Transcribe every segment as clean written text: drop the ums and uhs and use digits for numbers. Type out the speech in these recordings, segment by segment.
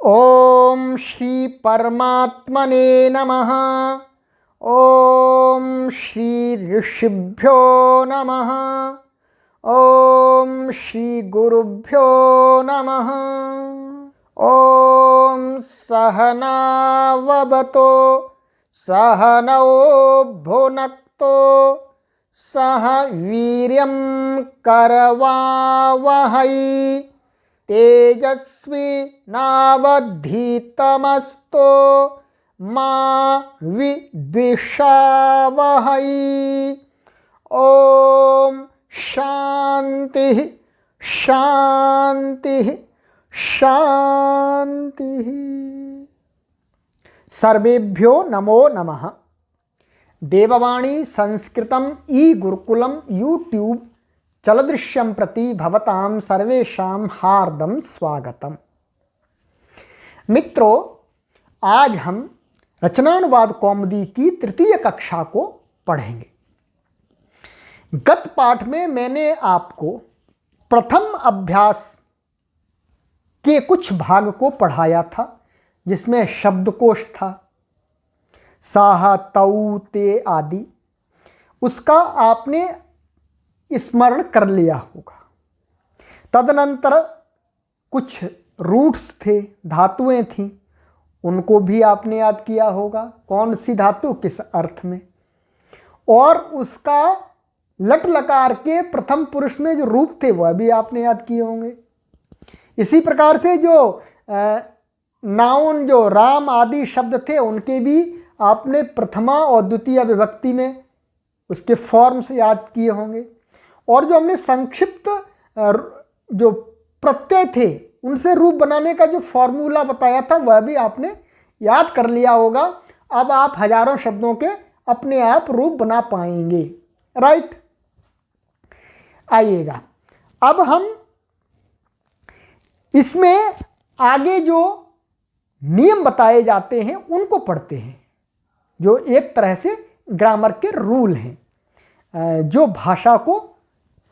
ओम श्री परमात्मने नमः। ओम श्री ऋषिभ्यो नमः। ओम श्री गुरुभ्यो नमः। ओम सहनाववतो सहनौ भुनक्तो सह वीर्यं करवावहै तेजस्वी नावधीतमस्तु मा विद्विषावहै। ओम शांति शांति शांति। सर्वेभ्यो नमो नमः। देववाणी संस्कृतम ई गुरुकुलम यूट्यूब चलदृश्यं प्रति भवतां सर्वेषां हार्दं स्वागतम। मित्रों, आज हम रचनानुवाद कौमुदी की तृतीय कक्षा को पढ़ेंगे। गत पाठ में मैंने आपको प्रथम अभ्यास के कुछ भाग को पढ़ाया था, जिसमें शब्दकोश था, साह तऊ ते आदि। उसका आपने स्मरण कर लिया होगा। तदनंतर कुछ रूट्स थे, धातुएं थीं, उनको भी आपने याद किया होगा, कौन सी धातु किस अर्थ में। और उसका लट लकार के प्रथम पुरुष में जो रूप थे वह भी आपने याद किए होंगे। इसी प्रकार से जो नाउन, जो राम आदि शब्द थे, उनके भी आपने प्रथमा और द्वितीय विभक्ति में उसके फॉर्म्स याद किए होंगे। और जो हमने संक्षिप्त जो प्रत्यय थे उनसे रूप बनाने का जो फॉर्मूला बताया था वह भी आपने याद कर लिया होगा। अब आप हजारों शब्दों के अपने आप रूप बना पाएंगे। राइट, आइएगा अब हम इसमें आगे जो नियम बताए जाते हैं उनको पढ़ते हैं, जो एक तरह से ग्रामर के रूल हैं, जो भाषा को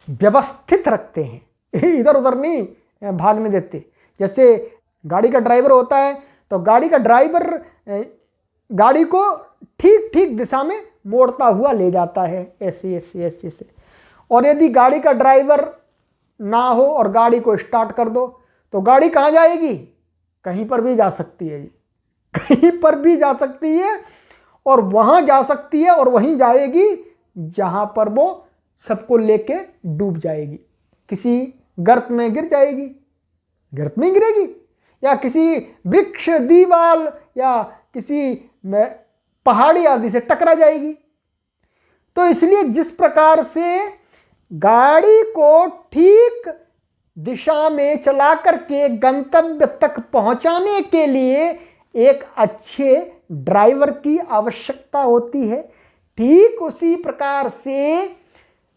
व्यवस्थित रखते हैं, इधर उधर नहीं भागने देते। जैसे गाड़ी का ड्राइवर होता है तो गाड़ी का ड्राइवर गाड़ी को ठीक ठीक दिशा में मोड़ता हुआ ले जाता है, ऐसे ऐसे ऐसे ऐसे। और यदि गाड़ी का ड्राइवर ना हो और गाड़ी को स्टार्ट कर दो तो गाड़ी कहाँ जाएगी? कहीं पर भी जा सकती है, कहीं पर भी जा सकती है, और वहाँ जा सकती है और वहीं जाएगी जहाँ पर वो सबको लेके डूब जाएगी। किसी गर्त में गिर जाएगी, गर्त में गिरेगी, या किसी वृक्ष, दीवार या किसी पहाड़ी आदि से टकरा जाएगी। तो इसलिए जिस प्रकार से गाड़ी को ठीक दिशा में चला करके गंतव्य तक पहुंचाने के लिए एक अच्छे ड्राइवर की आवश्यकता होती है, ठीक उसी प्रकार से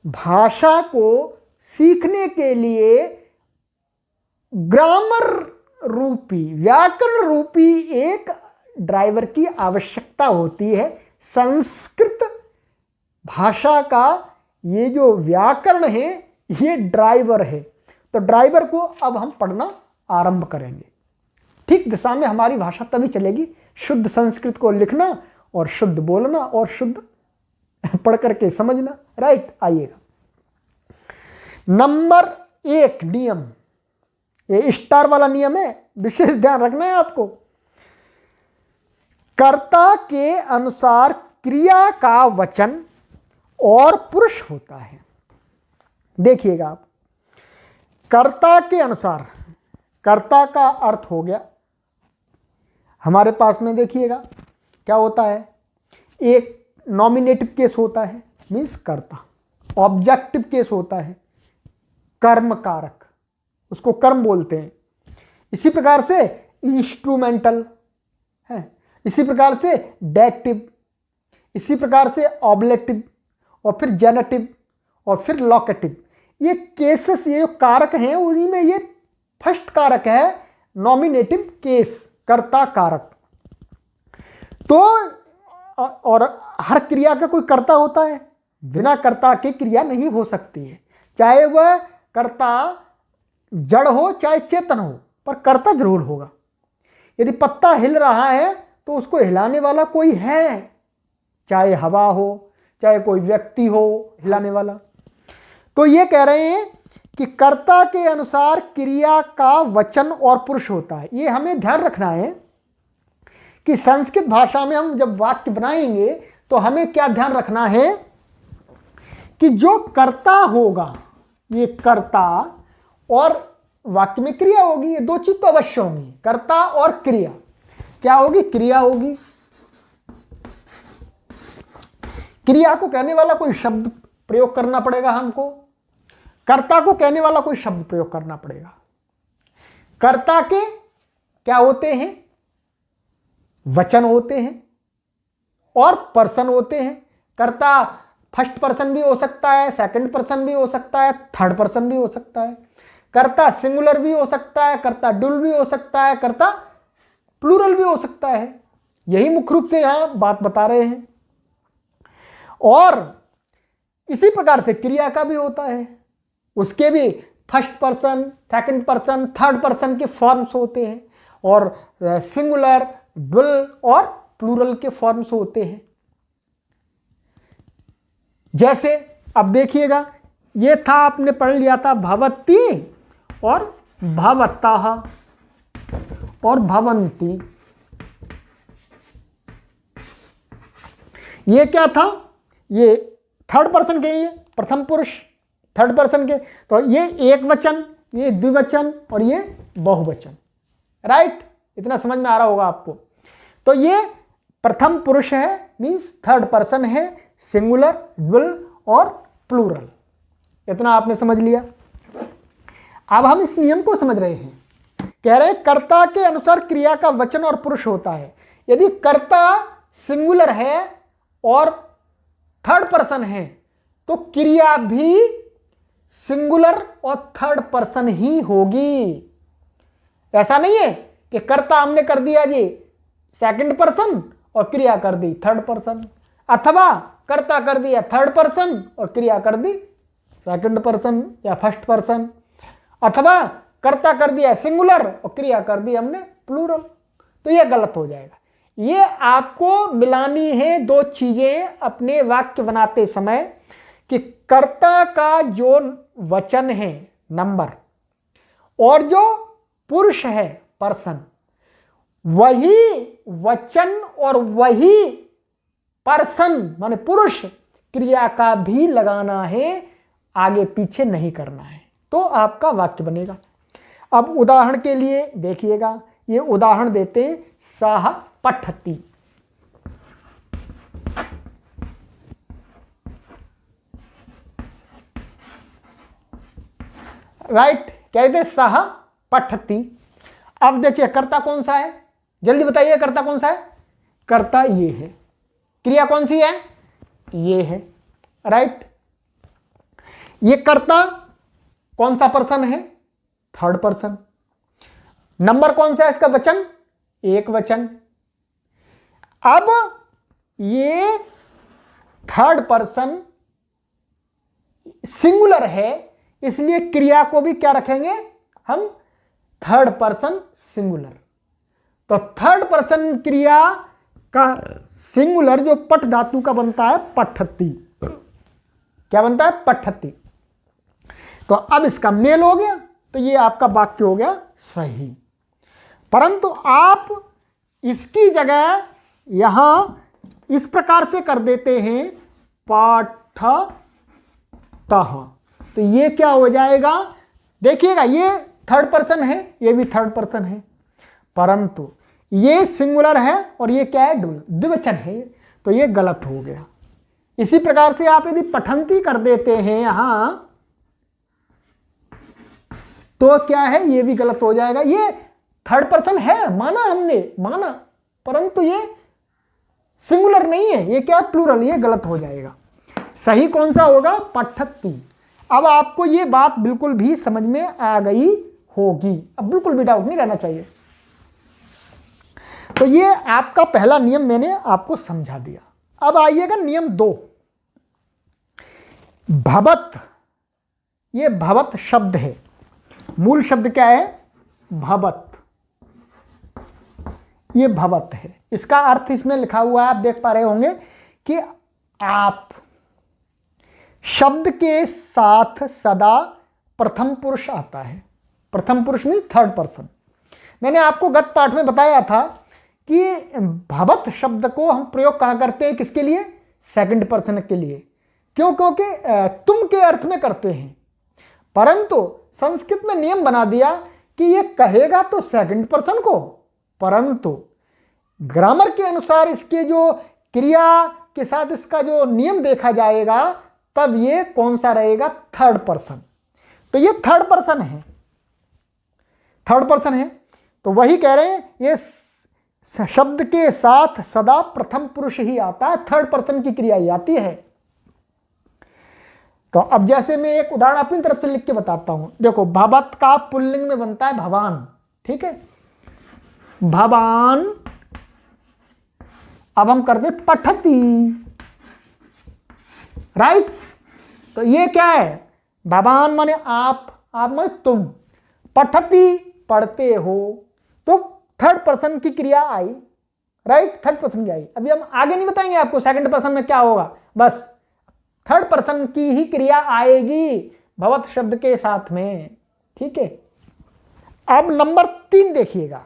भाषा को सीखने के लिए ग्रामर रूपी, व्याकरण रूपी एक ड्राइवर की आवश्यकता होती है। संस्कृत भाषा का ये जो व्याकरण है ये ड्राइवर है। तो ड्राइवर को अब हम पढ़ना आरंभ करेंगे। ठीक दिशा में हमारी भाषा तभी चलेगी, शुद्ध संस्कृत को लिखना और शुद्ध बोलना और शुद्ध पढ़ करके समझना। राइट, आइएगा। नंबर 1 नियम, ये स्टार वाला नियम है, विशेष ध्यान रखना है आपको। कर्ता के अनुसार क्रिया का वचन और पुरुष होता है। देखिएगा आप, कर्ता के अनुसार, कर्ता का अर्थ हो गया हमारे पास में, देखिएगा क्या होता है, एक नॉमिनेटिव केस होता है, मीन्स कर्ता। ऑब्जेक्टिव केस होता है कर्म कारक, उसको कर्म बोलते हैं। इसी प्रकार से इंस्ट्रूमेंटल है, इसी प्रकार से डेटिव, इसी प्रकार से ऑब्लेटिव, और फिर जेनेटिव, और फिर लोकेटिव। ये केसेस, ये जो कारक हैं उन्हीं में ये फर्स्ट कारक है नॉमिनेटिव केस, कर्ता कारक। तो और हर क्रिया का कोई कर्ता होता है, बिना कर्ता के क्रिया नहीं हो सकती है, चाहे वह कर्ता जड़ हो चाहे चेतन हो, पर कर्ता जरूर होगा। यदि पत्ता हिल रहा है तो उसको हिलाने वाला कोई है, चाहे हवा हो, चाहे कोई व्यक्ति हो हिलाने वाला। तो ये कह रहे हैं कि कर्ता के अनुसार क्रिया का वचन और पुरुष होता है। ये हमें ध्यान रखना है कि संस्कृत भाषा में हम जब वाक्य बनाएंगे तो हमें क्या ध्यान रखना है कि जो कर्ता होगा, ये कर्ता, और वाक्य में क्रिया होगी, ये दो चीज तो अवश्य होंगी, कर्ता और क्रिया। क्या होगी? क्रिया होगी। क्रिया को कहने वाला कोई शब्द प्रयोग करना पड़ेगा हमको, कर्ता को कहने वाला कोई शब्द प्रयोग करना पड़ेगा। कर्ता के क्या होते हैं? वचन होते हैं और पर्सन होते हैं। कर्ता फर्स्ट पर्सन भी हो सकता है, सेकंड पर्सन भी हो सकता है, थर्ड पर्सन भी हो सकता है। कर्ता सिंगुलर भी हो सकता है, कर्ता ड्यूल भी हो सकता है, कर्ता प्लूरल भी हो सकता है। यही मुख्य रूप से यहां बात बता रहे हैं। और इसी प्रकार से क्रिया का भी होता है, उसके भी first person, second person, third person के फॉर्म्स होते हैं, और सिंगुलर, ड्यूल और प्लूरल के फॉर्म्स होते हैं। जैसे अब देखिएगा, ये था, आपने पढ़ लिया था भवती और भवतः और भवंती। ये क्या था? ये थर्ड पर्सन के, ये प्रथम पुरुष थर्ड पर्सन के, तो ये एक वचन, ये द्विवचन और ये बहुवचन। राइट? इतना समझ में आ रहा होगा आपको। तो ये प्रथम पुरुष है, मीन्स थर्ड पर्सन है, सिंगुलर, ड्यूल और प्लूरल। इतना आपने समझ लिया। अब हम इस नियम को समझ रहे हैं। कह रहे हैं कर्ता के अनुसार क्रिया का वचन और पुरुष होता है। यदि कर्ता सिंगुलर है और थर्ड पर्सन है तो क्रिया भी सिंगुलर और थर्ड पर्सन ही होगी। ऐसा नहीं है कि कर्ता हमने कर दिया जी सेकंड पर्सन और क्रिया कर दी थर्ड पर्सन, अथवा कर्ता कर दिया थर्ड पर्सन और क्रिया कर दी सेकंड पर्सन या फर्स्ट पर्सन, अथवा कर्ता कर दिया सिंगुलर और क्रिया कर दी हमने प्लूरल। तो यह गलत हो जाएगा। ये आपको मिलानी है दो चीजें अपने वाक्य बनाते समय, कि कर्ता का जो वचन है नंबर और जो पुरुष है पर्सन, वही वचन और वही पर्सन माने पुरुष क्रिया का भी लगाना है, आगे पीछे नहीं करना है, तो आपका वाक्य बनेगा। अब उदाहरण के लिए देखिएगा, ये उदाहरण देते हैं, सः पठति। राइट? कहते सः पठति। अब देखिए कर्ता कौन सा है, जल्दी बताइए कर्ता कौन सा है? कर्ता ये है। क्रिया कौन सी है? ये है। राइट? ये कर्ता कौन सा पर्सन है? Third person. नंबर कौन सा है इसका? वचन, एक वचन। अब ये थर्ड पर्सन सिंगुलर है, इसलिए क्रिया को भी क्या रखेंगे हम? Third person singular. तो थर्ड पर्सन क्रिया का सिंगुलर जो पठ धातु का बनता है पठति। क्या बनता है? पठति। तो अब इसका मेल हो गया, तो ये आपका वाक्य हो गया सही। परंतु आप इसकी जगह यहां इस प्रकार से कर देते हैं पाठतः, तो ये क्या हो जाएगा? देखिएगा, ये थर्ड पर्सन है, ये भी थर्ड पर्सन है, परंतु ये सिंगुलर है और ये क्या है? द्विवचन है, तो ये गलत हो गया। इसी प्रकार से आप यदि पठंती कर देते हैं यहां, तो क्या है? ये भी गलत हो जाएगा। ये थर्ड पर्सन है, माना हमने, माना, परंतु ये सिंगुलर नहीं है, ये क्या है? प्लूरल। ये गलत हो जाएगा। सही कौन सा होगा? पठती। अब आपको ये बात बिल्कुल भी समझ में आ गई होगी, अब बिल्कुल भी डाउट नहीं रहना चाहिए। तो ये आपका पहला नियम मैंने आपको समझा दिया। अब आइएगा नियम 2, भवत। ये भवत शब्द है, मूल शब्द क्या है? भवत। ये भवत है। इसका अर्थ इसमें लिखा हुआ है, आप देख पा रहे होंगे कि आप शब्द के साथ सदा प्रथम पुरुष आता है। प्रथम पुरुष में थर्ड पर्सन। मैंने आपको गत पाठ में बताया था कि भवत शब्द को हम प्रयोग कहाँ करते हैं, किसके लिए? सेकंड पर्सन के लिए। क्यों? क्योंकि तुम के अर्थ में करते हैं, परंतु संस्कृत में नियम बना दिया कि ये कहेगा तो सेकंड पर्सन को, परंतु ग्रामर के अनुसार इसके जो क्रिया के साथ इसका जो नियम देखा जाएगा तब ये कौन सा रहेगा? Third person. तो ये थर्ड पर्सन है, थर्ड पर्सन है। तो वही कह रहे हैं ये शब्द के साथ सदा प्रथम पुरुष ही आता है, थर्ड पर्सन की क्रिया ही आती है। तो अब जैसे मैं एक उदाहरण अपनी तरफ से लिख के बताता हूं। देखो, भवत का पुल्लिंग में बनता है भवान, ठीक है, भवान। अब हम करते पठती, राइट। तो ये क्या है? भवान माने आप माने तुम, पठती पढ़ते हो, तो थर्ड पर्सन की क्रिया आई, राइट, थर्ड पर्सन की आई। अभी हम आगे नहीं बताएंगे आपको सेकंड पर्सन में क्या होगा, बस थर्ड पर्सन की ही क्रिया आएगी भवत शब्द के साथ में, ठीक है। अब नंबर 3 देखिएगा,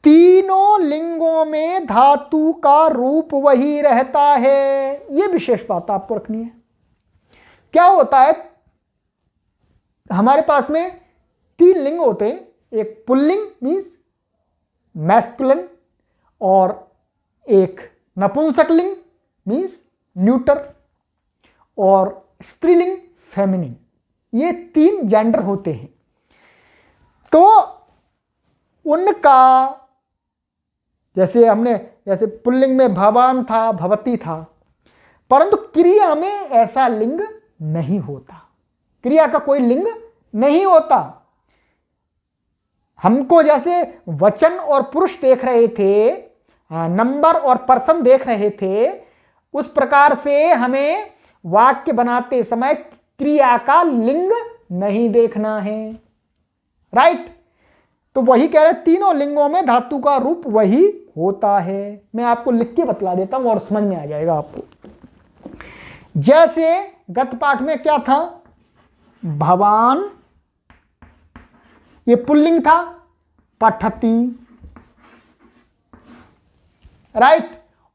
तीनों लिंगों में धातु का रूप वही रहता है। यह विशेष बात आपको रखनी है। क्या होता है, हमारे पास में 3 लिंग होते हैं, एक पुल्लिंग मीन्स मैस्कुलिन और एक नपुंसक लिंग मीन्स न्यूटर और स्त्रीलिंग फेमिनिन। ये 3 जेंडर होते हैं। तो उनका जैसे पुल्लिंग में भवान था, भवती था, परंतु क्रिया में ऐसा लिंग नहीं होता, क्रिया का कोई लिंग नहीं होता। हमको जैसे वचन और पुरुष देख रहे थे, नंबर और पर्सन देख रहे थे, उस प्रकार से हमें वाक्य बनाते समय क्रिया का लिंग नहीं देखना है, राइट। तो वही कह रहे, तीनों लिंगों में धातु का रूप वही होता है। मैं आपको लिख के बतला देता हूं और समझ में आ जाएगा आपको। जैसे गत पाठ में क्या था, भवान ये पुल्लिंग था, पठती, राइट।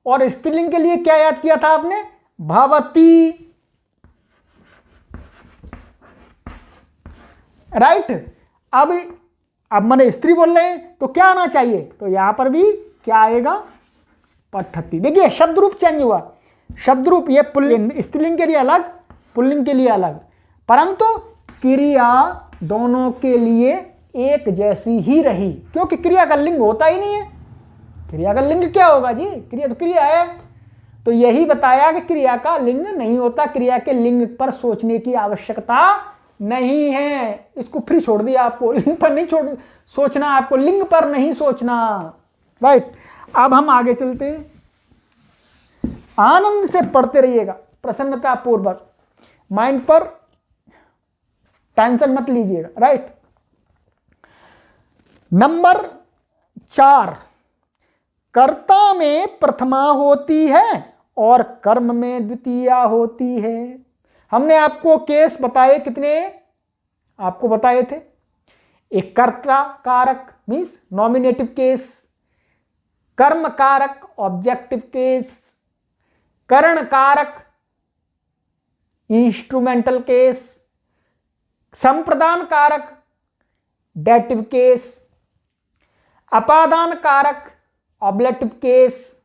और स्त्रीलिंग के लिए क्या याद किया था आपने? भवती, राइट। अब मैंने स्त्री बोल रहे हैं तो क्या आना चाहिए? तो यहां पर भी क्या आएगा? पठती। देखिए शब्द रूप चेंज हुआ, शब्द रूप ये पुल्लिंग, स्त्रीलिंग के लिए अलग, पुल्लिंग के लिए अलग, परंतु क्रिया दोनों के लिए एक जैसी ही रही, क्योंकि क्रिया का लिंग होता ही नहीं है। क्रिया का लिंग क्या होगा जी? क्रिया तो क्रिया है। तो यही बताया कि क्रिया का लिंग नहीं होता, क्रिया के लिंग पर सोचने की आवश्यकता नहीं है। इसको फ्री छोड़ दिया आपको, लिंग पर नहीं सोचना, आपको लिंग पर नहीं सोचना, राइट। अब हम आगे चलते हैं, आनंद से पढ़ते रहिएगा, प्रसन्नता पूर्वक, माइंड पर टेंशन मत लीजिएगा, राइट। नंबर 4, कर्ता में प्रथमा होती है और कर्म में द्वितीया होती है। हमने आपको केस बताए, कितने आपको बताए थे? एक कर्ता कारक मीन्स नॉमिनेटिव केस, कर्म कारक ऑब्जेक्टिव केस, करण कारक इंस्ट्रूमेंटल केस, संप्रदान कारक डेटिव केस, अपादान कारक ऑब्लेटिव केस,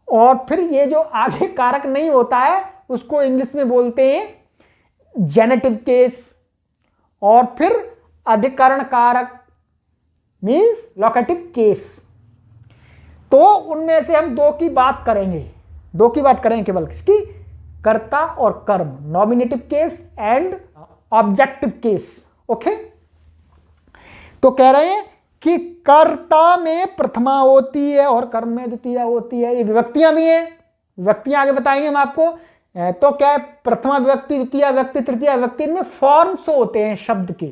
और फिर ये जो आगे कारक नहीं होता है उसको इंग्लिश में बोलते हैं जेनेटिव केस, और फिर अधिकरण कारक मीन्स लोकेटिव केस। तो उनमें से हम 2 की बात करेंगे, 2 की बात करेंगे केवल, किसकी? कर्ता और कर्म, nominative case and objective case, okay. तो कह रहे हैं कि कर्ता में प्रथमा होती है और कर्म में द्वितीया होती है। ये विभक्तियां भी हैं, विभक्तियां आगे बताएंगे हम आपको। तो क्या है, प्रथमा विभक्ति, द्वितीय विभक्ति, तृतीय विभक्ति, इनमें फॉर्म्स होते हैं शब्द के।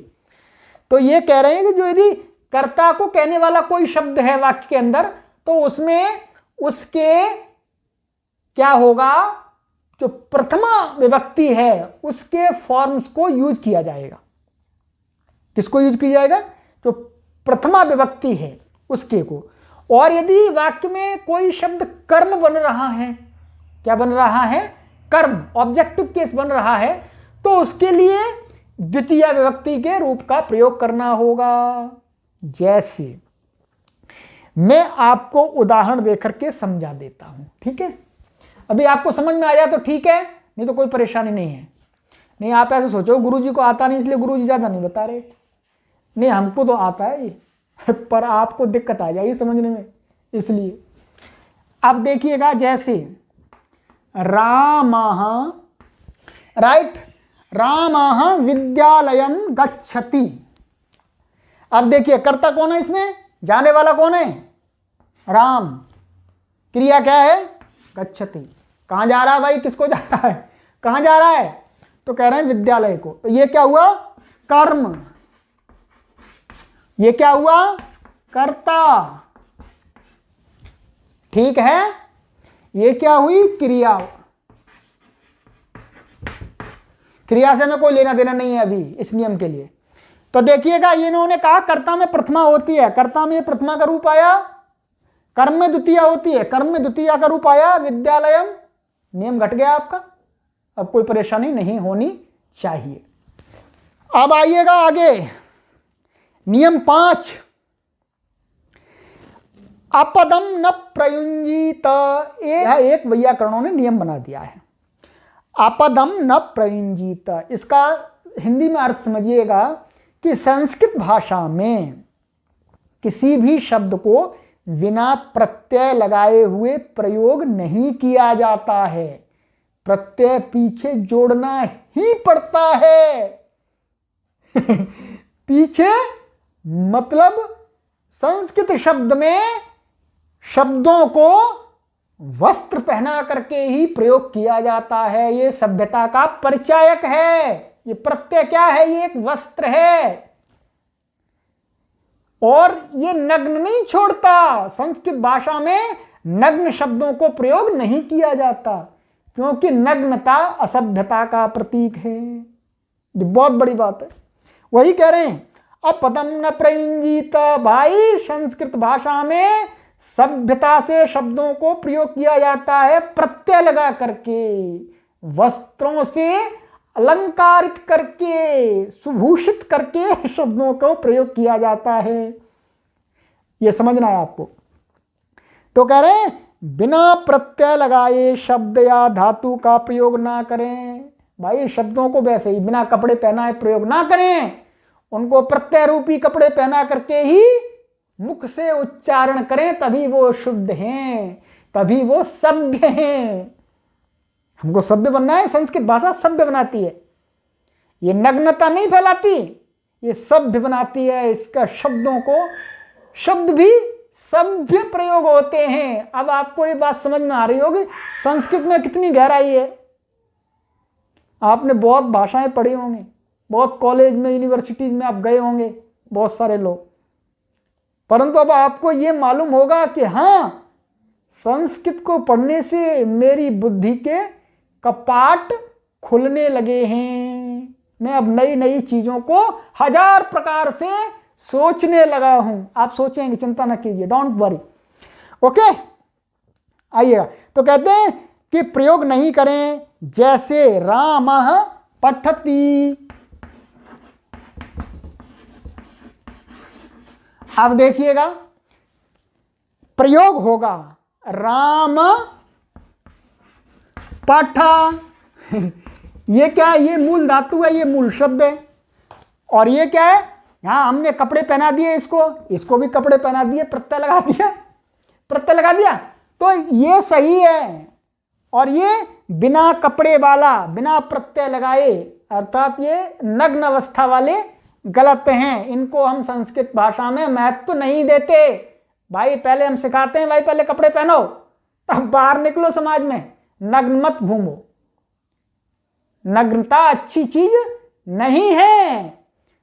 तो ये कह रहे हैं कि जो यदि कर्ता को कहने वाला कोई शब्द है वाक्य के अंदर, तो उसमें उसके क्या होगा, जो प्रथमा विभक्ति है उसके फॉर्म्स को यूज किया जाएगा। किसको यूज किया जाएगा? जो प्रथमा विभक्ति है उसके को। और यदि वाक्य में कोई शब्द कर्म बन रहा है, क्या बन रहा है? कर्म, ऑब्जेक्टिव केस बन रहा है, तो उसके लिए द्वितीय विभक्ति के रूप का प्रयोग करना होगा। जैसे मैं आपको उदाहरण देकर के समझा देता हूं, ठीक है? अभी आपको समझ में आ जाए तो ठीक है, नहीं तो कोई परेशानी नहीं है। नहीं आप ऐसे सोचो गुरुजी को आता नहीं इसलिए गुरुजी ज्यादा नहीं बता रहे। नहीं, हमको तो आता है ये पर आपको दिक्कत आ जाएगी समझने में, इसलिए। अब देखिएगा, जैसे रामः, राइट, रामः विद्यालयम गच्छति। अब देखिए कर्ता कौन है इसमें? जाने वाला कौन है? राम। क्रिया क्या है? गच्छति। कहां जा रहा है भाई? किसको जा रहा है? कहां जा रहा है? तो कह रहे हैं विद्यालय को। तो ये क्या हुआ? कर्म। ये क्या हुआ? कर्ता। ठीक है। ये क्या हुई? क्रिया। क्रिया से हमें कोई लेना देना नहीं है अभी इस नियम के लिए। तो देखिएगा, ये इन्होंने कहा कर्ता में प्रथमा होती है, कर्ता में प्रथमा का रूप आया, कर्म में द्वितीय होती है, कर्म में द्वितीय का रूप आया विद्यालयम, नियम घट गया आपका। अब कोई परेशानी नहीं होनी चाहिए। अब आइएगा आगे, नियम 5, अपदम न प्रयुंजीत। एक वैयाकरणों ने नियम बना दिया है, अपदम न प्रयुंजीत। इसका हिंदी में अर्थ समझिएगा कि संस्कृत भाषा में किसी भी शब्द को बिना प्रत्यय लगाए हुए प्रयोग नहीं किया जाता है, प्रत्यय पीछे जोड़ना ही पड़ता है पीछे मतलब संस्कृत शब्द में शब्दों को वस्त्र पहना करके ही प्रयोग किया जाता है। ये सभ्यता का परिचायक है। ये प्रत्यय क्या है? ये एक वस्त्र है और ये नग्न नहीं छोड़ता। संस्कृत भाषा में नग्न शब्दों को प्रयोग नहीं किया जाता क्योंकि नग्नता असभ्यता का प्रतीक है। ये बहुत बड़ी बात है। वही कह रहे हैं, अपदम न प्रयुंजीत। भाई संस्कृत भाषा में सभ्यता से शब्दों को प्रयोग किया जाता है प्रत्यय लगा करके, वस्त्रों से अलंकारित करके, सुभूषित करके शब्दों को प्रयोग किया जाता है। यह समझना है आपको। तो कह रहे हैं बिना प्रत्यय लगाए शब्द या धातु का प्रयोग ना करें। भाई शब्दों को वैसे ही बिना कपड़े पहनाए प्रयोग ना करें, उनको प्रत्यय रूपी कपड़े पहना करके ही मुख से उच्चारण करें, तभी वो शुद्ध हैं, तभी वो सभ्य हैं। हमको सभ्य बनना है। संस्कृत भाषा सभ्य बनाती है, ये नग्नता नहीं फैलाती, ये सभ्य बनाती है। इसका शब्दों को, शब्द भी सभ्य प्रयोग होते हैं। अब आपको ये बात समझ में आ रही होगी संस्कृत में कितनी गहराई है। आपने बहुत भाषाएं पढ़ी होंगी, बहुत कॉलेज में यूनिवर्सिटीज में आप गए होंगे, बहुत सारे लोग, परंतु अब आपको ये मालूम होगा कि हाँ, संस्कृत को पढ़ने से मेरी बुद्धि के कपाट खुलने लगे हैं। मैं अब नई नई चीजों को 1000 प्रकार से सोचने लगा हूं। आप सोचेंगे, चिंता न कीजिए, डोंट वरी। ओके, आइएगा। तो कहते हैं कि प्रयोग नहीं करें, जैसे रामः पठति। अब देखिएगा प्रयोग होगा राम पठ। ये क्या है? ये मूल धातु है, ये मूल शब्द है। और ये क्या है? यहां हमने कपड़े पहना दिए, इसको भी कपड़े पहना दिए, प्रत्यय लगा दिया, प्रत्यय लगा दिया, तो ये सही है। और ये बिना कपड़े वाला, बिना प्रत्यय लगाए, अर्थात ये नग्न अवस्था वाले गलत हैं। इनको हम संस्कृत भाषा में महत्व नहीं देते। भाई पहले हम सिखाते हैं, भाई पहले कपड़े पहनो, तब बाहर निकलो समाज में, नग्न मत घूमो। नग्नता अच्छी चीज नहीं है।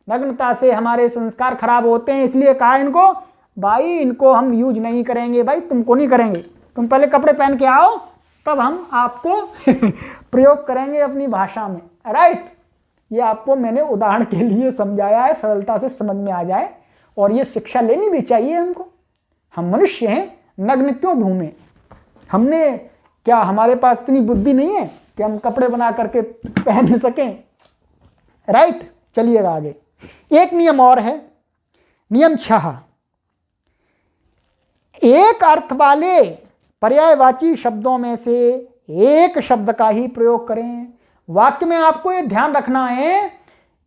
नग्नता से हमारे संस्कार खराब होते हैं, इसलिए कहा इनको भाई इनको हम यूज नहीं करेंगे। भाई तुमको नहीं करेंगे, तुम पहले कपड़े पहन के आओ तब हम आपको प्रयोग करेंगे अपनी भाषा में, राइट। ये आपको मैंने उदाहरण के लिए समझाया है, सरलता से समझ में आ जाए, और ये शिक्षा लेनी भी चाहिए हमको। हम मनुष्य हैं, नग्न क्यों घूमें? हमने क्या, हमारे पास इतनी बुद्धि नहीं है कि हम कपड़े बना करके पहन सकें, राइट। चलिएगा आगे। एक नियम और है, नियम 6, एक अर्थ वाले पर्यायवाची शब्दों में से एक शब्द का ही प्रयोग करें। वाक्य में आपको ये ध्यान रखना है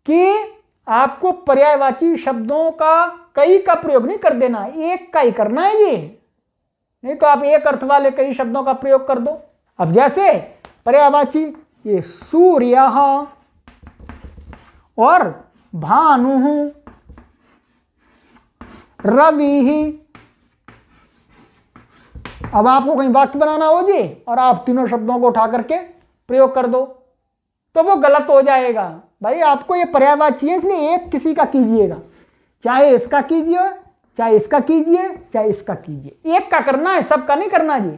कि आपको पर्यायवाची शब्दों का कई का प्रयोग नहीं कर देना, एक का ही करना है ये, नहीं तो आप एक अर्थ वाले कई शब्दों का प्रयोग कर दो। अब जैसे पर्यायवाची ये सूर्य और भानु, रवि, अब आपको कहीं वाक्य बनाना हो जी और आप तीनों शब्दों को उठा करके प्रयोग कर दो तो वो गलत हो जाएगा। भाई आपको ये पर्यायवाची है, इसलिए एक किसी का कीजिएगा, चाहे इसका कीजिए, चाहे इसका कीजिए, चाहे इसका कीजिए, एक का करना है, सबका नहीं करना जी,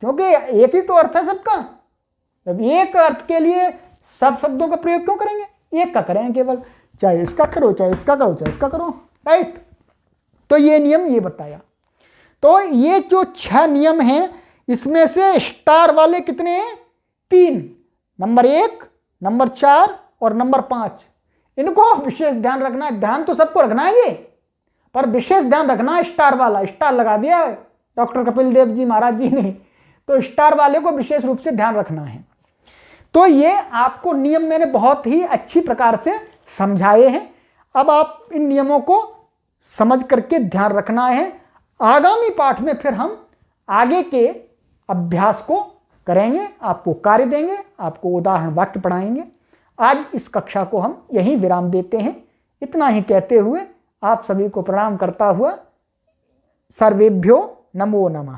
क्योंकि एक ही तो अर्थ है सबका। जब एक अर्थ के लिए सब शब्दों का प्रयोग क्यों करेंगे, एक का करेंगे केवल, चाहे इसका करो, चाहे इसका करो, चाहे इसका करो, राइट। तो ये नियम ये बताया। तो ये जो 6 नियम हैं इसमें से स्टार वाले कितने हैं? 3, नंबर 1, नंबर 4 और नंबर 5। इनको विशेष ध्यान रखना है। ध्यान तो सबको रखना है ये, पर विशेष ध्यान रखना है स्टार वाला। स्टार लगा दिया है डॉक्टर कपिल देव जी महाराज जी ने, तो स्टार वाले को विशेष रूप से ध्यान रखना है। तो ये आपको नियम मैंने बहुत ही अच्छी प्रकार से समझाए हैं। अब आप इन नियमों को समझ करके ध्यान रखना है। आगामी पाठ में फिर हम आगे के अभ्यास को करेंगे, आपको कार्य देंगे, आपको उदाहरण वाक्य पढ़ाएंगे। आज इस कक्षा को हम यहीं विराम देते हैं। इतना ही कहते हुए आप सभी को प्रणाम करता हुआ सर्वेभ्यो नमो नमः।